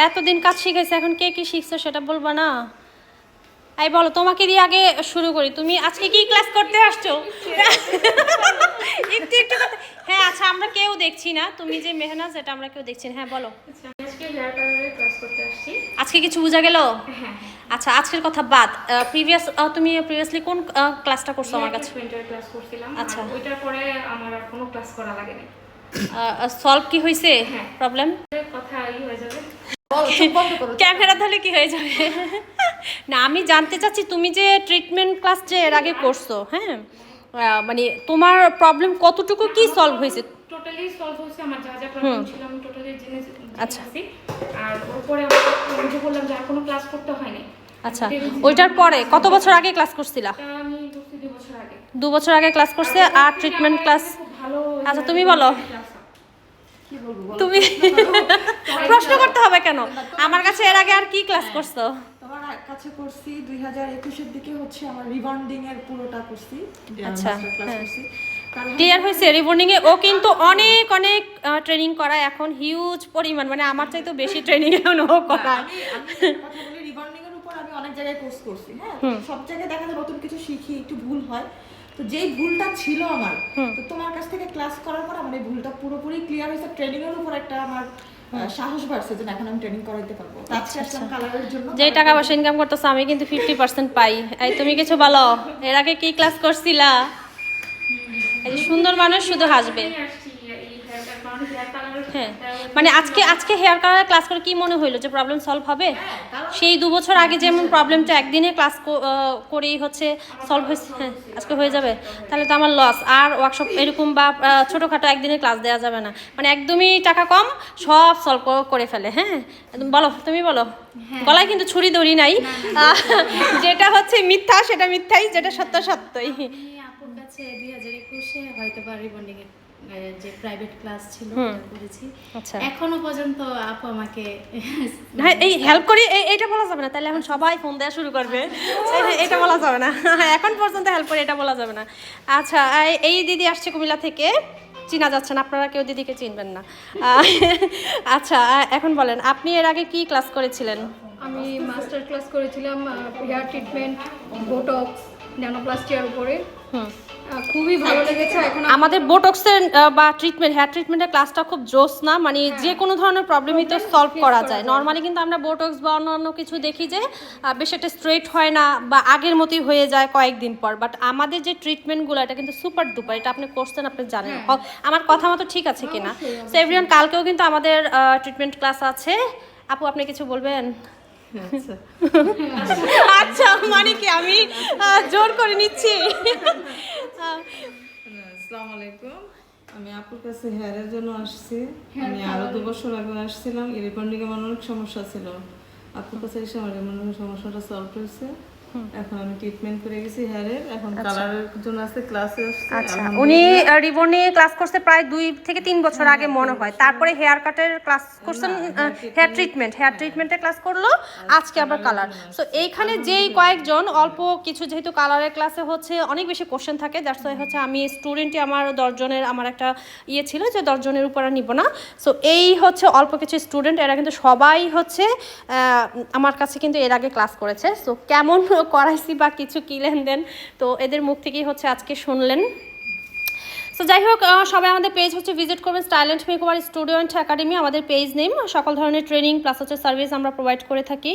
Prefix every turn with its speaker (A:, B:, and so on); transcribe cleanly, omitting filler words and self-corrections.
A: এতদিন কাজ শিখেছে, এখন কে কি শিখছো সেটা বলবা না? এই বলো, তোমাকে দিয়ে আগে শুরু করি। তুমি আজকে কি ক্লাস করতে আসছো? একটু একটু হ্যাঁ, আচ্ছা আমরা কেউ দেখছি না, তুমি যে মেহনাজ এটা আমরা কেউ দেখছি না। হ্যাঁ বলো।
B: আজকে হেয়ার কালারের ক্লাস করতে আসছি।
A: আজকে কিছু বোঝা গেল?
B: হ্যাঁ।
A: আচ্ছা, আজকের কথা বাদ, তুমি প্রিভিয়াসলি কোন ক্লাসটা করছো আমার কাছে?
B: ক্লাস করছিলাম।
A: আচ্ছা,
B: ওইটার পরে আমার আর কোনো ক্লাস করা লাগেনি।
A: সলভ কি হয়েছে প্রবলেম?
B: কথা হয়ে যাবে।
A: ক্যামেরা ধরলে কি হয়ে যাবে? না, আমি জানতে চাচ্ছি তুমি যে ট্রিটমেন্ট ক্লাস যে এর আগে করছো, হ্যাঁ মানে তোমার প্রবলেম কতটুকু কি সলভ হয়েছে?
B: টোটালি সলভ হয়েছে। আমার যা যা প্রবলেম ছিল আমি টোটালি জেনেছি।
A: আচ্ছা,
B: আর ওপরে আমি যে বললাম যে আর কোনো ক্লাস করতে হয়নি।
A: আচ্ছা, ওইটার পরে কত বছর আগে ক্লাস করছিলা?
B: আমি 2 বছর আগে।
A: 2 বছর আগে ক্লাস করছে। আর ট্রিটমেন্ট ক্লাস? আচ্ছা, তুমি বলো। তুমি প্রশ্ন করতে হবে কেন? আমার কাছে এর আগে আর কি ক্লাস করছো?
C: তোমার কাছে করছি 2021 এর দিকে হচ্ছে আমার রিবন্ডিং এর পুরোটা করছি।
A: আচ্ছা,
C: ক্লাস করছি।
A: ক্লিয়ার হয়েছে রিবন্ডিং এ? ও কিন্তু অনেক অনেক ট্রেনিং করায় এখন, হিউজ পরিমাণ, মানে আমার চাইতে বেশি ট্রেনিং এখন ও করায়।
C: আমি কথা বলি, রিবন্ডিং এর উপর আমি অনেক জায়গায় কোর্স করছি। হ্যাঁ, সব জায়গায় দেখা যায় নতুন কিছু শিখি, একটু ভুল হয়। তো যেই ভুলটা ছিল আমার, তো তোমার কাছ থেকে ক্লাস করার পর আমার এই ভুলটা পুরোপুরি ক্লিয়ার হয়েছে। ট্রেনিং এর উপর একটা আমার সাহস বাড়ছে যে এখন আমি ট্রেনিং করাইতে পারবো। আজকে আসলাম কালারের জন্য।
A: যে টাকা পয়সা ইনকাম করতেছ আমি কিন্তু 50% পাই। এই তুমি কিছু বলো, এর আগে কি ক্লাস করছিলা? এই যে সুন্দর মানুষ শুধু হাসবে। হ্যাঁ, মানে আজকে হেয়ার কালার ক্লাস করে কি মনে হইলো যে প্রবলেম সলভ হবে? সেই 2 বছর আগে যেমন প্রবলেমটা একদিনে ক্লাস করেই হচ্ছে সলভ হয়েছে, হ্যাঁ আজকে হয়ে যাবে? তাহলে তো আমার লস। আর ওয়ার্কশপ এরকম বা ছোটোখাটো একদিনে ক্লাস দেওয়া যাবে না, মানে একদমই টাকা কম, সব সলভ করে ফেলে। হ্যাঁ, বলো, তুমি বলো। গলায় কিন্তু ছুরি দড়ি নাই, যেটা হচ্ছে মিথ্যা সেটা মিথ্যাই, যেটা সত্য সত্যই।
D: আপুর কাছে 2021-এ হয়তো বা রিবন্ডিং এর যে প্রাইভেট ক্লাস ছিল ওটা করেছি। আচ্ছা, এখনো পর্যন্ত আপু আমাকে
A: হ্যাঁ এই হেল্প করি, এইটা বলা যাবে না, তাহলে এখন সবাই ফোন দেওয়া শুরু করবে। এটা বলা যাবে না, এখন পর্যন্ত হেল্প করি এটা বলা যাবে না। আচ্ছা, এই দিদি আসছে কুমিল্লা থেকে, চিনা যাচ্ছে না, আপনারা কেউ দিদিকে চিনবেন না। আচ্ছা, এখন বলেন আপনি এর আগে কি ক্লাস করেছিলেন?
E: আমি মাস্টার ক্লাস করেছিলাম হেয়ার ট্রিটমেন্ট, বোটক্স, ন্যানোপ্লাস্টিয়ার উপরে। খুবই ভালো লেগেছে। এখন
A: আমাদের বোটক্সের বা হেয়ার ট্রিটমেন্টের ক্লাসটা খুব জোস না, মানে যে কোনো ধরনের প্রবলেমই তো সলভ করা যায়। নর্মালি কিন্তু আমরা বোটক্স বা অন্য কিছু দেখি যে বেশ একটা স্ট্রেট হয় না বা আগের মতোই হয়ে যায় কয়েকদিন পর, বাট আমাদের যে ট্রিটমেন্টগুলো এটা কিন্তু সুপার ডুপার। এটা আপনি করছেন, আপনি জানেন আমার কথা মতো ঠিক আছে কিনা। সো এভরিওয়ান, কালকেও কিন্তু আমাদের ট্রিটমেন্ট ক্লাস আছে। আপু আপনি কিছু বলবেন? আচ্ছা, মানে কি আমি জোর করে নিচ্ছি?
F: আসসালামু আলাইকুম, আমি আপুর কাছে হেয়ারের জন্য আসছি। আমি আরো 2 বছর আগে আসছিলাম। রিবন্ডিং এর অনেক সমস্যা ছিল, আপুর কাছে এসে আমার রিবন্ডিং সমস্যাটা সলভ হয়েছে। এখন আমি ট্রিটমেন্ট করে গেছি হেয়ারের, এখন কালারের জন্য আছে ক্লাসে আসছে।
A: আচ্ছা, উনি রিবন্ডিং এ ক্লাস করতে প্রায় 2 থেকে 3 বছর আগে মনে হয়। তারপরে হেয়ার কাটের ক্লাস করছেন, হেয়ার ট্রিটমেন্টের ক্লাস করলো, আজকে আবার কালার। সো এইখানে যেই কয়েকজন অল্প কিছু, যেহেতু কালারের ক্লাসে হচ্ছে অনেক বেশি কোশ্চেন থাকে, দ্যাটস ওয়াই হচ্ছে আমি স্টুডেন্টই আমার 10 জনের আমার একটা ছিল যে 10 জনের উপর আর নিব না। সো এই হচ্ছে অল্প কিছু স্টুডেন্ট, এরা কিন্তু সবাই হচ্ছে আমার কাছে কিন্তু এর আগে ক্লাস করেছে। সো কেমন করাইছি বা কিছু কি লেনদেন, তো এদের মুখ থেকেই হচ্ছে আজকে শুনলেন। সো যাই হোক, সবাই আমাদের পেজ হচ্ছে ভিজিট করবেন, style and makeover studio and academy আমাদের পেজ নেম। সকল ধরনের ট্রেনিং প্লাস হচ্ছে সার্ভিস আমরা প্রোভাইড করে থাকি।